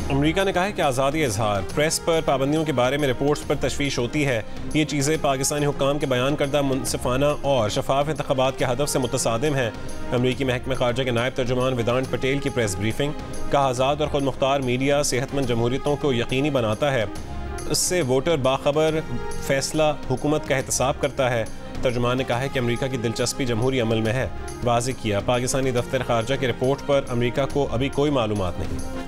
America ने कहा है कि आज़ादी इजहार, प्रेस पर पाबंदियों के बारे में रिपोर्ट्स पर तशवीश होती है। ये चीज़ें पाकिस्तानी हुक्काम के बयान करदा मुनसिफाना और शफाफ इंतखाबात के हदफ से मुतसादिम हैं। अमरीकी महकमे खारजा के नायब तर्जुमान वेदांत पटेल की प्रेस ब्रीफिंग। कहा, आज़ाद और खुद मुख्तार मीडिया सेहतमंद जमहूरियतों को यकीनी बनाता है, इससे वोटर बाखबर फैसला हुकूमत का एहतसाब करता है। तर्जुमान ने कहा है कि अमेरिका की दिलचस्पी जमहूरी अमल में है। वाज़ेह किया, पाकिस्तानी दफ्तर खारजा की रिपोर्ट पर अमेरिका को अभी कोई मालूमात नहीं।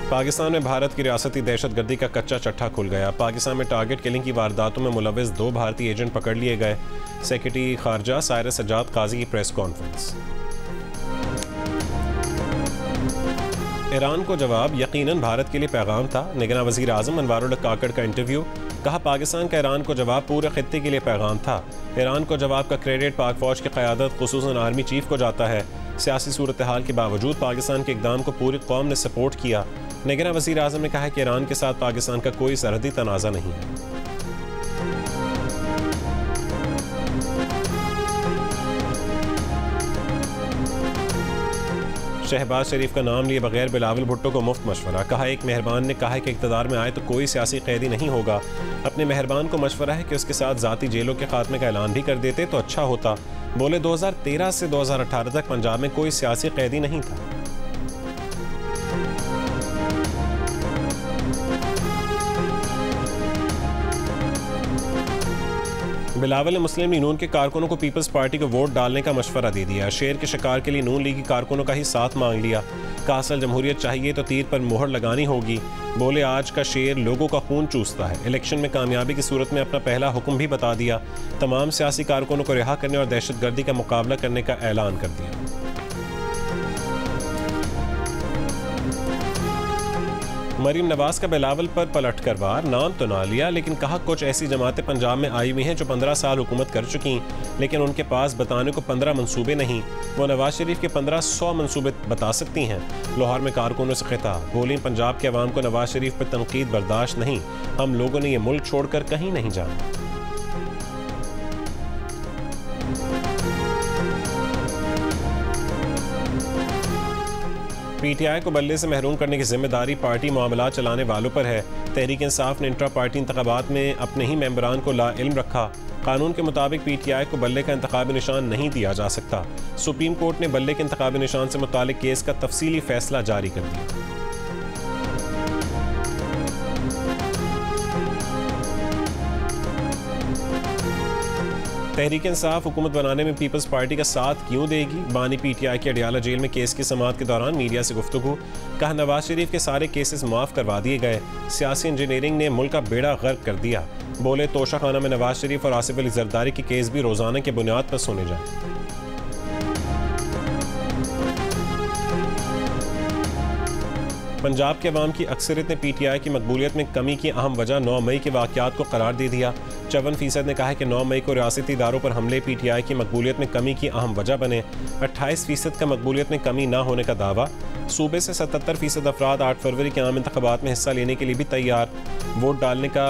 पाकिस्तान में भारत की रियासती दहशतगर्दी का कच्चा चट्टा खुल गया। पाकिस्तान में टारगेट किलिंग की वारदातों में मुलविस 2 भारतीय एजेंट पकड़ लिए गए। सेक्रेटरी खारजा साइरस सज्जाद काजी की प्रेस कॉन्फ्रेंस। ईरान को जवाब यकीनन भारत के लिए पैगाम था। निगरान वज़ीर आज़म अनवारुल हक काकड़ का इंटरव्यू। कहा, पाकिस्तान का ईरान को जवाब पूरे खित्ते के लिए पैगाम था। ईरान को जवाब का क्रेडिट पाक फौज की क़यादत खुसूसन आर्मी चीफ को जाता है। सियासी सूरत हाल के बावजूद पाकिस्तान के इक़दाम को पूरी कौम ने सपोर्ट किया। निगरान वज़ीर आज़म ने कहा कि ईरान के साथ पाकिस्तान का कोई सरहदी तनाज़ा नहीं है। शहबाज शरीफ का नाम लिए बगैर बिलावल भुट्टो को मुफ्त मशवरा। कहा, एक मेहरबान ने कहा है कि इक़्तिदार में आए तो कोई सियासी कैदी नहीं होगा। अपने मेहरबान को मशवरा है कि उसके साथ ज़ाती जेलों के खात्मे का ऐलान भी कर देते तो अच्छा होता। बोले, 2013 से 2018 तक पंजाब में कोई सियासी कैदी नहीं था। बिलावल ने मुस्लिम लीग नून के कारकुनों को पीपल्स पार्टी को वोट डालने का मशवरा दे दिया। शेर के शिकार के लिए नून लीगी कारकुनों का ही साथ मांग लिया। कहा, असल जमहूरियत चाहिए तो तीर पर मोहर लगानी होगी। बोले, आज का शेर लोगों का खून चूसता है। इलेक्शन में कामयाबी की सूरत में अपना पहला हुक्म भी बता दिया। तमाम सियासी कारकुनों को रिहा करने और दहशतगर्दी का मुकाबला करने का ऐलान कर दिया। मरीम नवाज का बिलावल पर पलटकर वार। नाम तो ना लिया, लेकिन कहा, कुछ ऐसी जमातें पंजाब में आई हुई हैं जो 15 साल हुकूमत कर चुकी, लेकिन उनके पास बताने को 15 मंसूबे नहीं। वो नवाज शरीफ के 1500 मंसूबे बता सकती हैं। लाहौर में कारकुनों से खिताब। बोली, पंजाब के अवाम को नवाज शरीफ पर तनकीद बर्दाश्त नहीं। हम लोगों ने ये मुल्क छोड़कर कहीं नहीं जाना। पीटीआई को बल्ले से महरूम करने की जिम्मेदारी पार्टी मामला चलाने वालों पर है। तहरीक इंसाफ ने इंट्रा पार्टी इंतखाबात में अपने ही मेंबरान को लाइल्म रखा। कानून के मुताबिक पीटीआई को बल्ले का इंतखाबी निशान नहीं दिया जा सकता। सुप्रीम कोर्ट ने बल्ले के इंतखाबी निशान से मुतालिक केस का तफसीली फैसला जारी कर दिया। तहरीक इंसाफ हुकूमत बनाने में पीपल्स पार्टी का साथ क्यों देगी? बानी पीटीआई के अडियाला जेल में केस की समाअत के दौरान मीडिया से गुफ्तगू। कहा, नवाज शरीफ के सारे केसेस माफ़ करवा दिए गए। सियासी इंजीनियरिंग ने मुल्क का बेड़ा गर्क कर दिया। बोले, तोशा खाना में नवाज शरीफ और आसिफ अली जरदारी के केस भी रोज़ाना की बुनियाद पर सुने जाए। पंजाब के अवाम की अक्सरियत ने पीटीआई की मकबूलियत में कमी की अहम वजह 9 मई के वाक़यात को करार दे दिया। 54% ने कहा है कि 9 मई को रियासती इदारों पर हमले पीटीआई की मकबूलियत में कमी की अहम वजह बने। 28% का मकबूलियत में कमी ना होने का दावा। सूबे से 77% अफराद 8 फरवरी के आम इंतखाबात में हिस्सा लेने के लिए भी तैयार। वोट डालने का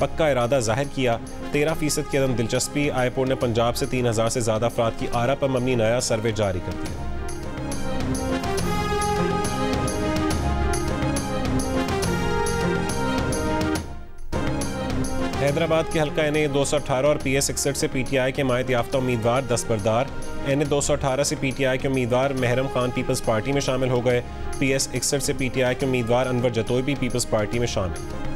पक्का इरादा जाहिर किया। 13% की अदम दिलचस्पी। आईपोर ने पंजाब से 3000 से ज़्यादा अफराद की आरा पर मबनी नया सर्वे जारी कर दिया। हैदराबाद के हल्का NA 218 और PS 61 से पीटीआई के मायत याफ्ता उम्मीदवार दस्तबरदार। NA 218 से पीटीआई के उम्मीदवार महरम खान पीपल्स पार्टी में शामिल हो गए। PS 61 से पीटीआई के उम्मीदवार अनवर जतोई भी पीपल्स पार्टी में शामिल।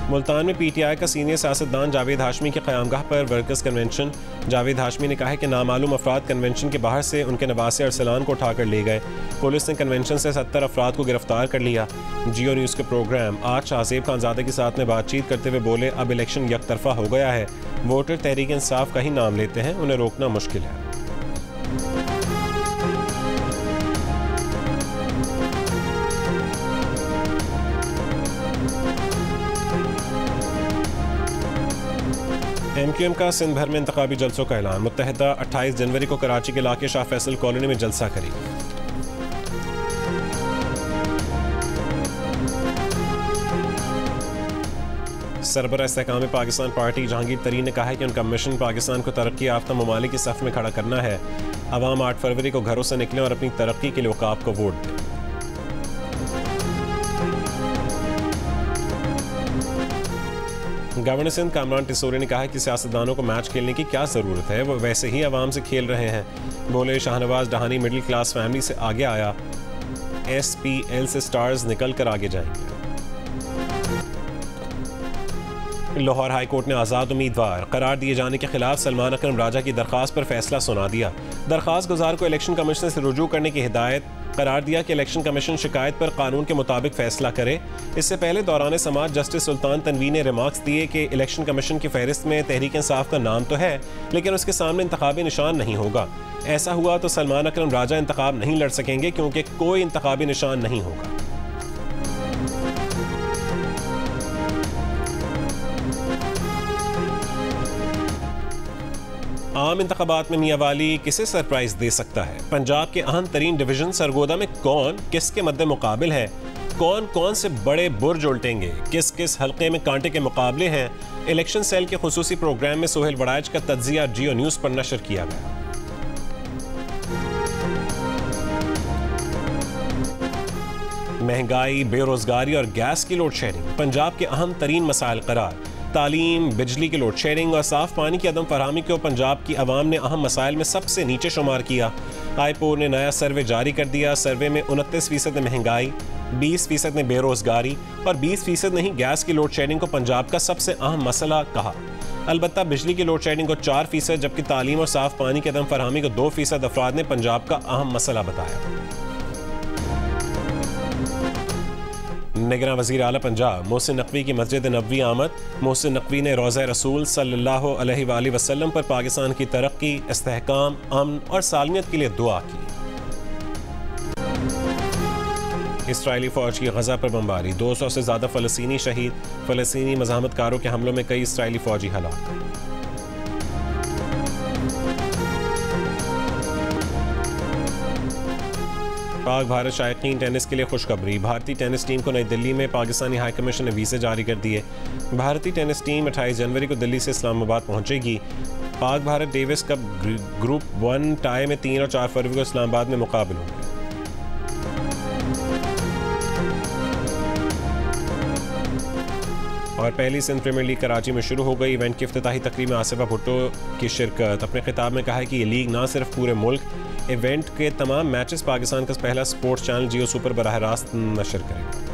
मुल्तान में पीटीआई का सीनियर सियासतदान जावेद हाशमी की क़यामगाह पर वर्कर्स कन्वेंशन। जावेद हाशमी ने कहा है कि नामालूम अफराद कन्वेंशन के बाहर से उनके नवासे अरसलान को उठाकर ले गए। पुलिस ने कन्वेंशन से 70 अफराद को गिरफ्तार कर लिया। जियो न्यूज़ के प्रोग्राम आज शाहजेब खानजादे के साथ में बातचीत करते हुए बोले, अब इलेक्शन यकतरफा हो गया है। वोटर तहरीक इंसाफ का ही नाम लेते हैं, उन्हें रोकना मुश्किल है। MQM का सिंध भर में इंतखाबी जलसों का ऐलान। मुत्तहिदा 28 जनवरी को कराची के इलाके शाह फैसल कॉलोनी में जलसा करेगी। सरबराह इस्तेहकाम पाकिस्तान पार्टी जहांगीर तरीन ने कहा है कि उनका मिशन पाकिस्तान को तरक्की याफ्ता ममालिक की सफ़ में खड़ा करना है। अवाम 8 फरवरी को घरों से निकलें और अपनी तरक्की के लिए वकाब को वोट दें। गवर्नर सिंध कामरान टिसोरी ने कहा है कि सियासतदानों को मैच खेलने की क्या ज़रूरत है, वो वैसे ही अवाम से खेल रहे हैं। बोले शाहनवाज डहानी मिडिल क्लास फैमिली से आगे आया, SPL से स्टार्स निकल कर आगे जाएंगे। लाहौर हाई कोर्ट ने आज़ाद उम्मीदवार करार दिए जाने के खिलाफ सलमान अकरम राजा की दरख्वास्त पर फैसला सुना दिया। दरख्वास्त गुजार को इलेक्शन कमिश्नर से रुजू करने की हिदायत करार दिया कि इलेक्शन कमीशन शिकायत पर कानून के मुताबिक फैसला करे। इससे पहले दौरान समाअत जस्टिस सुल्तान तनवी ने रिमार्क्स दिए कि इलेक्शन कमीशन की फहरिस्त में तहरीक इंसाफ का नाम तो है, लेकिन उसके सामने इंतखाबी निशान नहीं होगा। ऐसा हुआ तो सलमान अकरम राजा इंतखाब नहीं लड़ सकेंगे क्योंकि कोई इंतखाबी निशान नहीं होगा। आम इंतखाबात में मियां वाली किसे सरप्राइज दे सकता है? पंजाब के अहम तरीन डिवीजन सरगोदा में कौन किसके मद्दे मुकाबिल है? कौन कौन से बड़े बुर्ज उल्टेंगे? किस किस हल्के में कांटे के मुकाबले हैं? इलेक्शन सेल के खुसूसी प्रोग्राम में सोहेल वड़ाइच का तज्जिया जियो न्यूज़ पर नशर किया गया। महंगाई, बेरोजगारी और गैस की लोड शेडिंग पंजाब के अहम तरीन मसाइल करार। तालीम, बिजली की लोड शेडिंग और साफ पानी की अदम फरहमी को पंजाब की आवाम ने अहम मसाइल में सबसे नीचे शुमार किया। आईपोर ने नया सर्वे जारी कर दिया। सर्वे में 29% ने महंगाई, 20% ने बेरोजगारी और 20% ने ही गैस की लोड शेडिंग को पंजाब का सबसे अहम मसला कहा। अलबत्ता बिजली की लोड शेडिंग को 4%, जबकि तालीम और साफ पानी की अदम फरहमी को 2% अफराद ने पंजाब का अहम मसला बताया। निगरान वज़ीर आला पंजाब मोहसिन नकवी की मस्जिद नबवी आमद। मोहसिन नकवी ने रोज़ा रसूल सल्लल्लाहु अलैहि वसल्लम पर पाकिस्तान की तरक्की, इस्तेहकाम, अमन और सालमियत के लिए दुआ की। इस्राएली फ़ौज की गज़ा पर बमबारी, 200 से ज़्यादा फ़लस्तीनी शहीद। फ़लस्तीनी मज़ाहमतकारों के हमलों में कई इस्राएली फ़ौजी हलाक। पाक भारत शायकीन टेनिस के लिए खुशखबरी। भारतीय टेनिस टीम को नई दिल्ली में पाकिस्तानी हाई कमीशन ने वीज़े जारी कर दिए। भारतीय टेनिस टीम 28 जनवरी को दिल्ली से इस्लामाबाद पहुंचेगी। Pak Bharat Davis cup group 1 tie में 3 और 4 फरवरी को इस्लामाबाद में मुकाबले होंगे। और पहली सिंध प्रीमियर लीग कराची में शुरू हो गई। इवेंट की इफ्तिताही तकरीब में आसिफा भुट्टो की शिरकत। अपने खिताब में कहा है कि ये लीग ना सिर्फ पूरे मुल्क, इवेंट के तमाम मैचेस पाकिस्तान का पहला स्पोर्ट्स चैनल जियो सुपर बराह रास्त नशर करेगा।